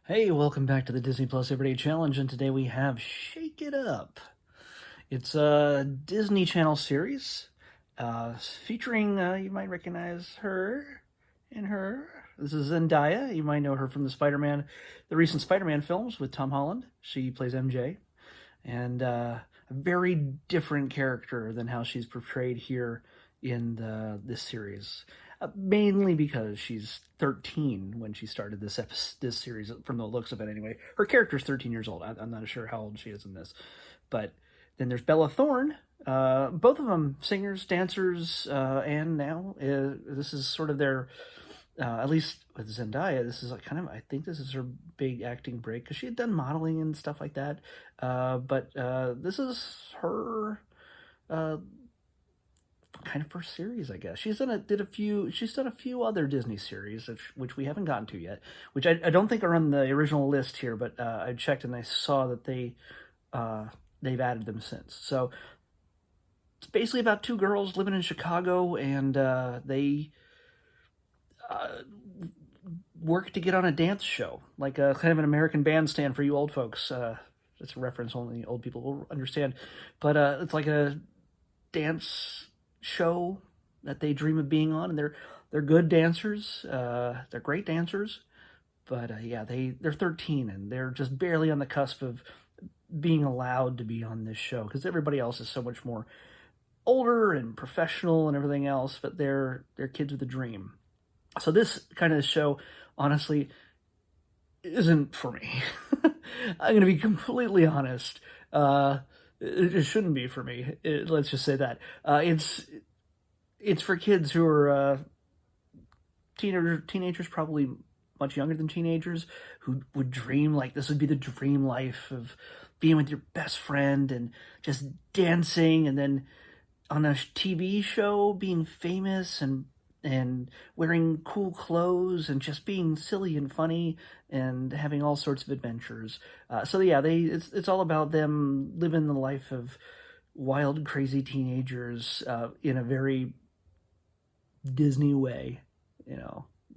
Hey, welcome back to the Disney Plus Everyday Challenge, and today we have Shake It Up. It's a Disney Channel series featuring, you might recognize her and her. This is Zendaya. You might know her from the recent Spider-Man films with Tom Holland. She plays MJ, and a very different character than how she's portrayed here in this series. Mainly because she's 13 when she started this series, from the looks of it anyway. Her character's 13 years old. I'm not sure how old she is in this. But then there's Bella Thorne. Both of them singers, dancers, and now this is sort of their, at least with Zendaya, this is like I think this is her big acting break because she had done modeling and stuff like that. But this is her kind of first series, I guess. She's done a few other Disney series, which we haven't gotten to yet, which I don't think are on the original list here, but I checked and I saw that they've added them since. So it's basically about two girls living in Chicago, and they work to get on a dance show, like a kind of an American Bandstand for you old folks. It's a reference only old people will understand, but it's like a dance show that they dream of being on, and they're good dancers. They're great dancers, but yeah, they're 13 and they're just barely on the cusp of being allowed to be on this show because everybody else is so much more older and professional and everything else. But they're kids with a dream. So this kind of show, honestly, isn't for me. I'm going to be completely honest. It shouldn't be for me. Let's just say that. It's for kids who are teenagers, probably much younger than teenagers, who would dream like this would be the dream life of being with your best friend and just dancing, and then on a TV show being famous and wearing cool clothes and just being silly and funny and having all sorts of adventures. So yeah, it's all about them living the life of wild, crazy teenagers in a very Disney way.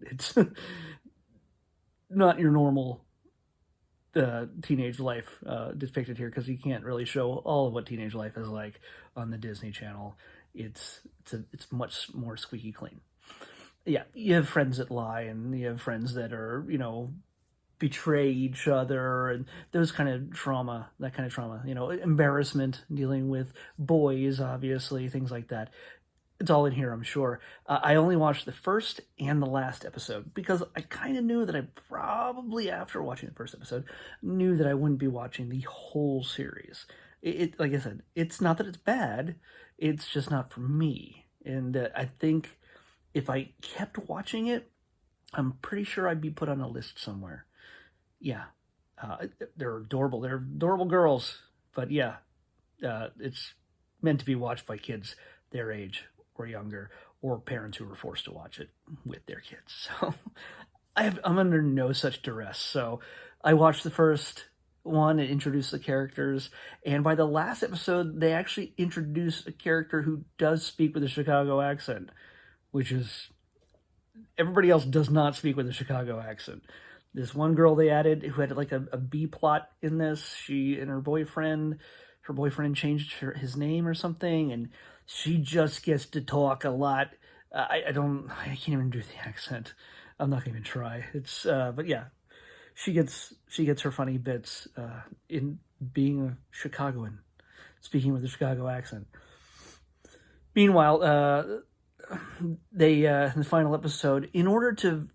It's not your normal teenage life depicted here, because you can't really show all of what teenage life is like on the Disney Channel. It's much more squeaky clean. Yeah, you have friends that lie, and you have friends that are, betray each other, and those kind of trauma, embarrassment, dealing with boys, obviously, things like that. It's all in here, I'm sure. I only watched the first and the last episode because I kind of knew that I probably, after watching the first episode, knew that I wouldn't be watching the whole series. Like I said, it's not that it's bad, it's just not for me. And I think if I kept watching it, I'm pretty sure I'd be put on a list somewhere. Yeah, they're adorable. They're adorable girls. But yeah, it's meant to be watched by kids their age or younger, or parents who were forced to watch it with their kids. So I'm under no such duress. So I watched the first one and introduced the characters, and by the last episode, they actually introduce a character who does speak with a Chicago accent, which is, everybody else does not speak with a Chicago accent. This one girl they added who had like a B plot in this, she and her boyfriend changed his name or something, and she just gets to talk a lot. I can't even do the accent. I'm not gonna even try. But yeah, she gets her funny bits in being a Chicagoan, speaking with a Chicago accent. Meanwhile, they in the final episode, in order to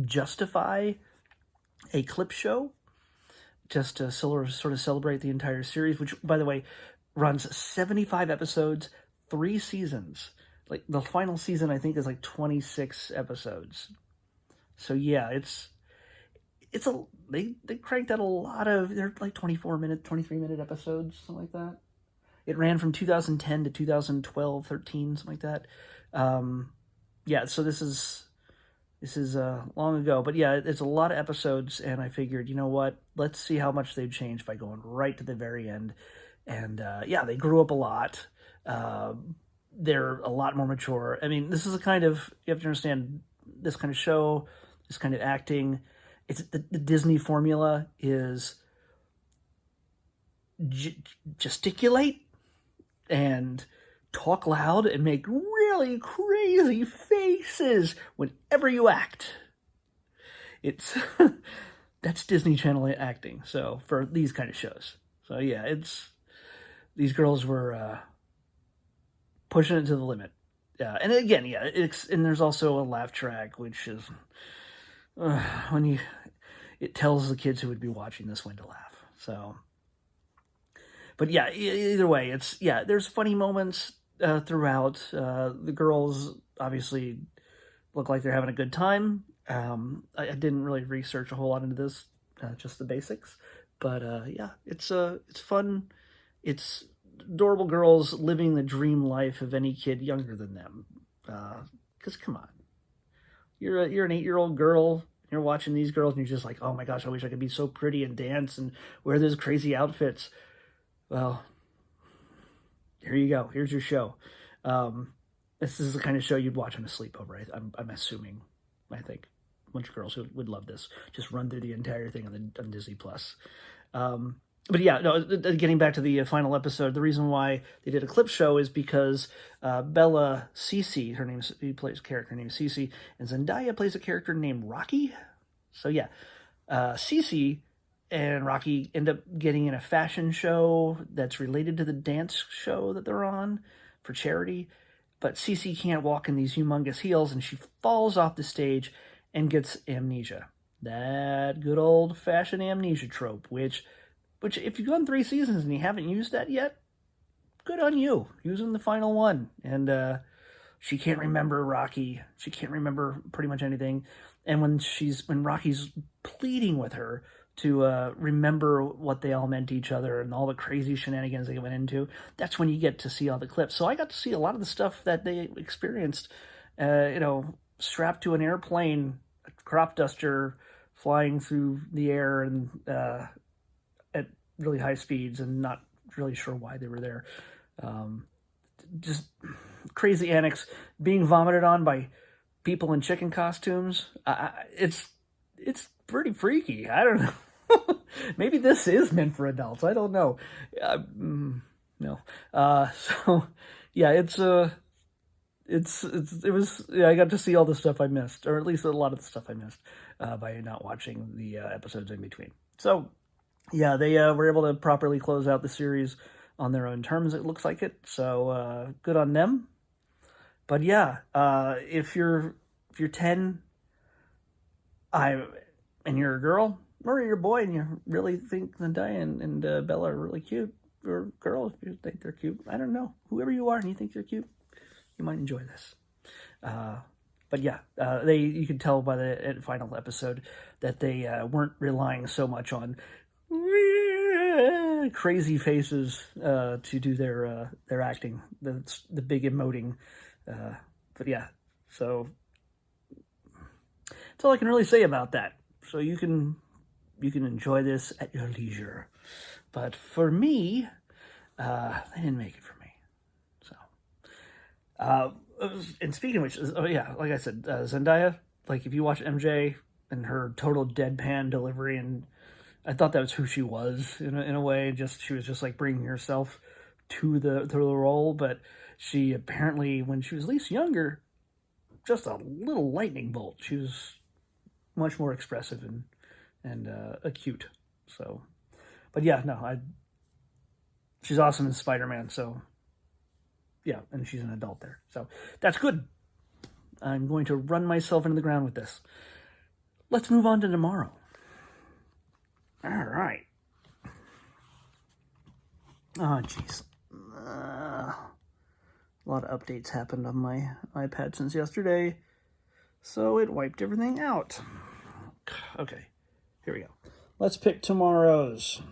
justify a clip show, just to sort of celebrate the entire series, which, by the way, runs 75 episodes, 3 seasons. Like, the final season, I think, is like 26 episodes. So yeah, they cranked out a lot of, they're like 23-minute episodes, something like that. It ran from 2010 to 2012, 13, something like that. Yeah, so this is long ago, but yeah, it's a lot of episodes, and I figured, you know what, let's see how much they've changed by going right to the very end. And yeah, they grew up a lot. They're a lot more mature. I mean, this is you have to understand, this kind of show, this kind of acting, it's the Disney formula is gesticulate and talk loud and make really crazy faces whenever you act. It's that's Disney Channel acting. So for these kind of shows, so yeah, these girls were pushing it to the limit. And again, yeah, and there's also a laugh track, which is when it tells the kids who would be watching this when to laugh. So, but yeah, either way, there's funny moments throughout. The girls obviously look like they're having a good time. I didn't really research a whole lot into this, just the basics. But yeah, it's fun. It's adorable girls living the dream life of any kid younger than them. Because come on, you're an 8-year-old girl. You're watching these girls, and you're just like, oh my gosh, I wish I could be so pretty and dance and wear those crazy outfits. Well, here you go. Here's your show. This is the kind of show you'd watch on a sleepover. I'm assuming. I think a bunch of girls would love this. Just run through the entire thing on Disney Plus. But yeah, no. Getting back to the final episode, the reason why they did a clip show is because Bella Cece, he plays a character named Cece, and Zendaya plays a character named Rocky. So yeah, Cece and Rocky end up getting in a fashion show that's related to the dance show that they're on for charity. But Cece can't walk in these humongous heels, and she falls off the stage and gets amnesia. That good old-fashioned amnesia trope, which if you've gone 3 seasons and you haven't used that yet, good on you. Using the final one. And she can't remember Rocky. She can't remember pretty much anything. And when Rocky's pleading with her to remember what they all meant to each other and all the crazy shenanigans they went into, that's when you get to see all the clips. So I got to see a lot of the stuff that they experienced, strapped to an airplane, a crop duster flying through the air and at really high speeds, and not really sure why they were there. Just crazy antics, being vomited on by people in chicken costumes. It's pretty freaky. I don't know. Maybe this is meant for adults. I don't know. No. So yeah, it was. Yeah, I got to see all the stuff I missed, or at least a lot of the stuff I missed by not watching the episodes in between. So yeah, they were able to properly close out the series on their own terms. It looks like it. So good on them. But yeah, if you're 10, and you're a girl, or you're a boy, and you really think Zendaya and Bella are really cute, or girl, if you think they're cute, I don't know. Whoever you are and you think they're cute, you might enjoy this. But yeah, you could tell by the final episode that they weren't relying so much on crazy faces to do their acting, the big emoting. But yeah, so that's all I can really say about that. So you can enjoy this at your leisure. But for me, they didn't make it for me. So, and speaking of which, oh yeah, like I said, Zendaya, like if you watch MJ and her total deadpan delivery, and I thought that was who she was in a way. Just she was just like bringing herself to the role, but she apparently, when she was at least younger, just a little lightning bolt. She was much more expressive and acute. So, but yeah, no, she's awesome in Spider-Man. So, yeah, and she's an adult there. So that's good. I'm going to run myself into the ground with this. Let's move on to tomorrow. All right. Oh, jeez. A lot of updates happened on my iPad since yesterday, so it wiped everything out. Okay, here we go. Let's pick tomorrow's.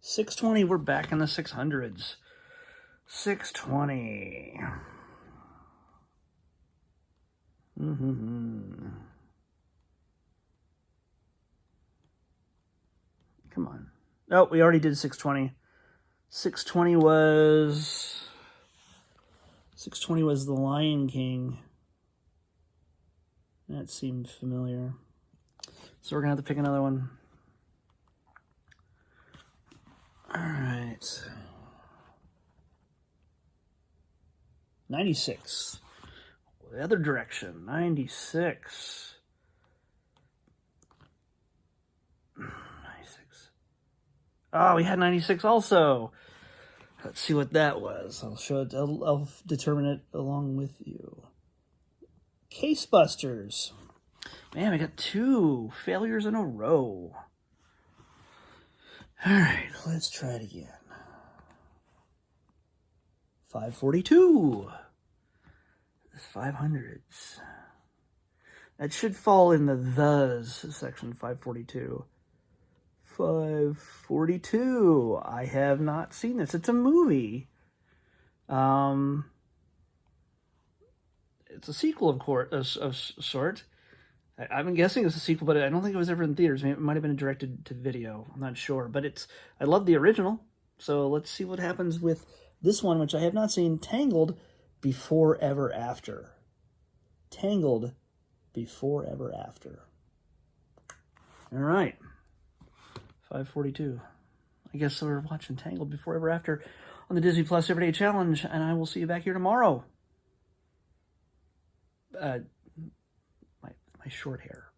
620, we're back in the 600s. 620. Come on. Oh, we already did 620. 620 was The Lion King. That seemed familiar. So we're going to have to pick another one. All right. 96. The other direction. 96. 96. Oh, we had 96 also. Let's see what that was. I'll show it. I'll determine it along with you. Case Busters. Man, I got 2 failures in a row. All right, let's try it again. 542. The 500s. That should fall in the thes section, 542. 542. I have not seen this. It's a movie. It's a sequel, of course, of sort. I'm guessing it's a sequel, but I don't think it was ever in theaters. It might have been directed to video. I'm not sure, but I love the original. So let's see what happens with this one, which I have not seen. Tangled Before Ever After. Tangled Before Ever After. All right. 542. I guess we're watching Tangled Before Ever After on the Disney Plus Everyday Challenge, and I will see you back here tomorrow. My short hair.